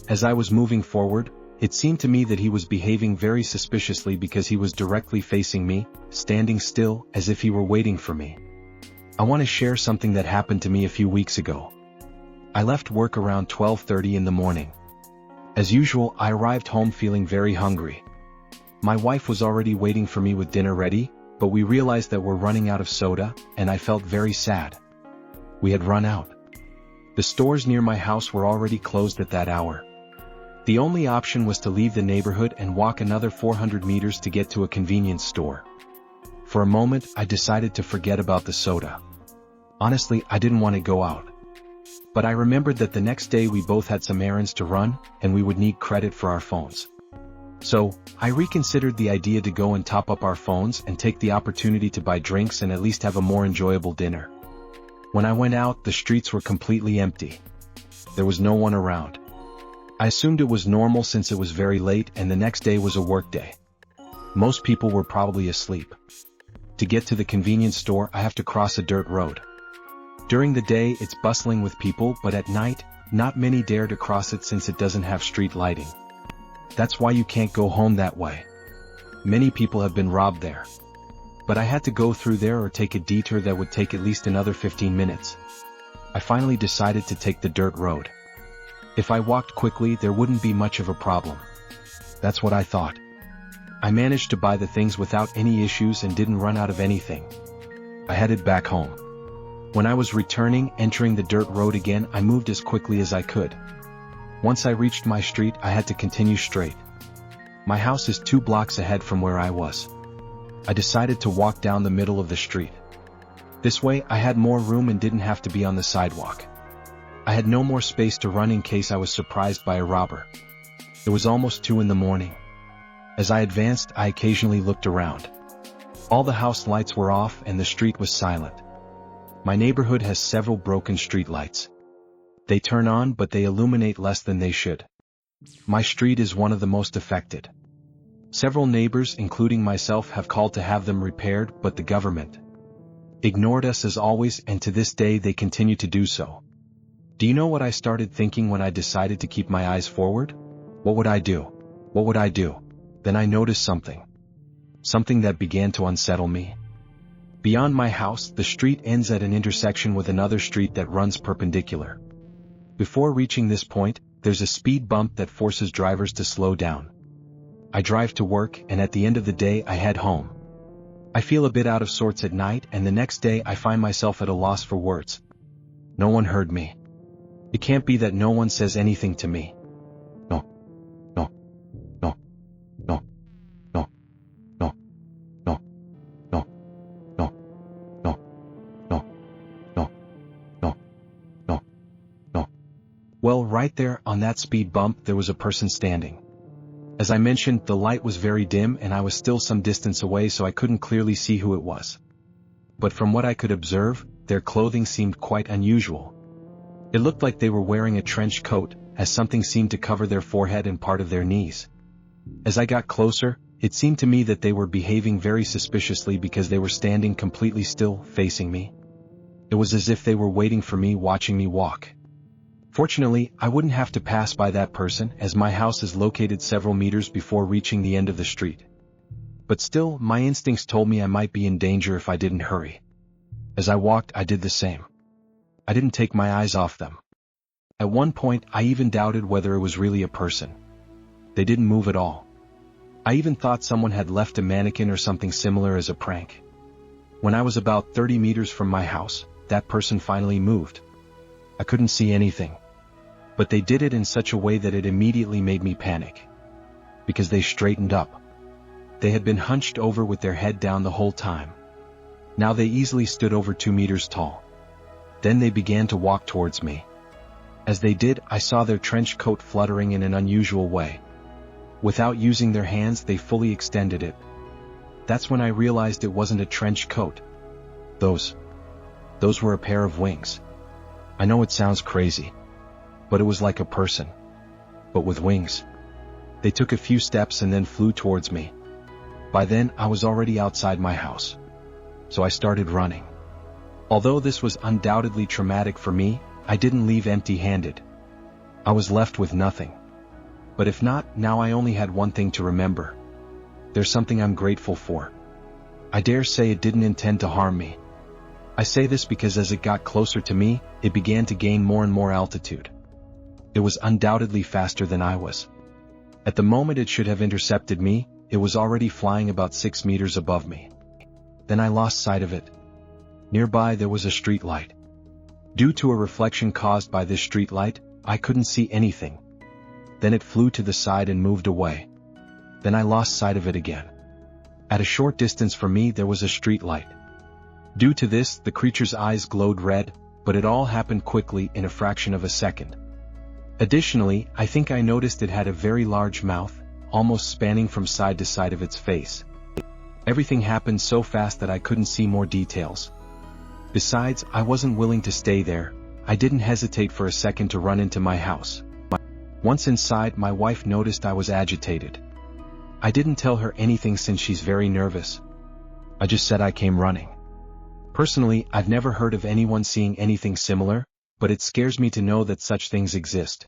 As I was moving forward, it seemed to me that he was behaving very suspiciously because he was directly facing me, standing still, as if he were waiting for me. I want to share something that happened to me a few weeks ago. I left work around 12:30 in the morning. As usual, I arrived home feeling very hungry. My wife was already waiting for me with dinner ready, but we realized that we're running out of soda, and I felt very sad. We had run out. The stores near my house were already closed at that hour. The only option was to leave the neighborhood and walk another 400 meters to get to a convenience store. For a moment, I decided to forget about the soda. Honestly, I didn't want to go out. But I remembered that the next day we both had some errands to run, and we would need credit for our phones. So, I reconsidered the idea to go and top up our phones and take the opportunity to buy drinks and at least have a more enjoyable dinner. When I went out, the streets were completely empty. There was no one around. I assumed it was normal since it was very late and the next day was a work day. Most people were probably asleep. To get to the convenience store, I have to cross a dirt road. During the day, it's bustling with people, but at night, not many dare to cross it since it doesn't have street lighting. That's why you can't go home that way. Many people have been robbed there. But I had to go through there or take a detour that would take at least another 15 minutes. I finally decided to take the dirt road. If I walked quickly, there wouldn't be much of a problem. That's what I thought. I managed to buy the things without any issues and didn't run out of anything. I headed back home. When I was entering the dirt road again, I moved as quickly as I could. Once I reached my street, I had to continue straight. My house is 2 blocks ahead from where I was. I decided to walk down the middle of the street. This way, I had more room and didn't have to be on the sidewalk. I had no more space to run in case I was surprised by a robber. It was almost 2 in the morning. As I advanced, I occasionally looked around. All the house lights were off and the street was silent. My neighborhood has several broken streetlights. They turn on, but they illuminate less than they should. My street is one of the most affected. Several neighbors, including myself, have called to have them repaired, but the government ignored us as always, and to this day they continue to do so. Do you know what I started thinking when I decided to keep my eyes forward? What would I do? What would I do? Then I noticed something. Something that began to unsettle me. Beyond my house, the street ends at an intersection with another street that runs perpendicular. Before reaching this point, there's a speed bump that forces drivers to slow down. I drive to work, and at the end of the day I head home. I feel a bit out of sorts at night, and the next day I find myself at a loss for words. No one heard me. It can't be that no one says anything to me. No. No. No. No. No. No. No. No. No. No. No. No. No. No. No. Well, right there, on that speed bump, there was a person standing. As I mentioned, the light was very dim and I was still some distance away, so I couldn't clearly see who it was. But from what I could observe, their clothing seemed quite unusual. It looked like they were wearing a trench coat, as something seemed to cover their forehead and part of their knees. As I got closer, it seemed to me that they were behaving very suspiciously because they were standing completely still, facing me. It was as if they were waiting for me, watching me walk. Fortunately, I wouldn't have to pass by that person, as my house is located several meters before reaching the end of the street. But still, my instincts told me I might be in danger if I didn't hurry. As I walked, I did the same. I didn't take my eyes off them. At one point, I even doubted whether it was really a person. They didn't move at all. I even thought someone had left a mannequin or something similar as a prank. When I was about 30 meters from my house, that person finally moved. I couldn't see anything. But they did it in such a way that it immediately made me panic. Because they straightened up. They had been hunched over with their head down the whole time. Now they easily stood over 2 meters tall. Then they began to walk towards me. As they did, I saw their trench coat fluttering in an unusual way. Without using their hands, they fully extended it. That's when I realized it wasn't a trench coat. Those were a pair of wings. I know it sounds crazy. But it was like a person. But with wings. They took a few steps and then flew towards me. By then, I was already outside my house. So I started running. Although this was undoubtedly traumatic for me, I didn't leave empty-handed. I was left with nothing. But if not, now I only had one thing to remember. There's something I'm grateful for. I dare say it didn't intend to harm me. I say this because as it got closer to me, it began to gain more and more altitude. It was undoubtedly faster than I was. At the moment it should have intercepted me, it was already flying about 6 meters above me. Then I lost sight of it. Nearby there was a streetlight. Due to a reflection caused by this streetlight, I couldn't see anything. Then it flew to the side and moved away. Then I lost sight of it again. At a short distance from me there was a streetlight. Due to this, the creature's eyes glowed red, but it all happened quickly in a fraction of a second. Additionally, I think I noticed it had a very large mouth, almost spanning from side to side of its face. Everything happened so fast that I couldn't see more details. Besides, I wasn't willing to stay there. I didn't hesitate for a second to run into my house. Once inside, my wife noticed I was agitated. I didn't tell her anything since she's very nervous. I just said I came running. Personally, I've never heard of anyone seeing anything similar, but it scares me to know that such things exist.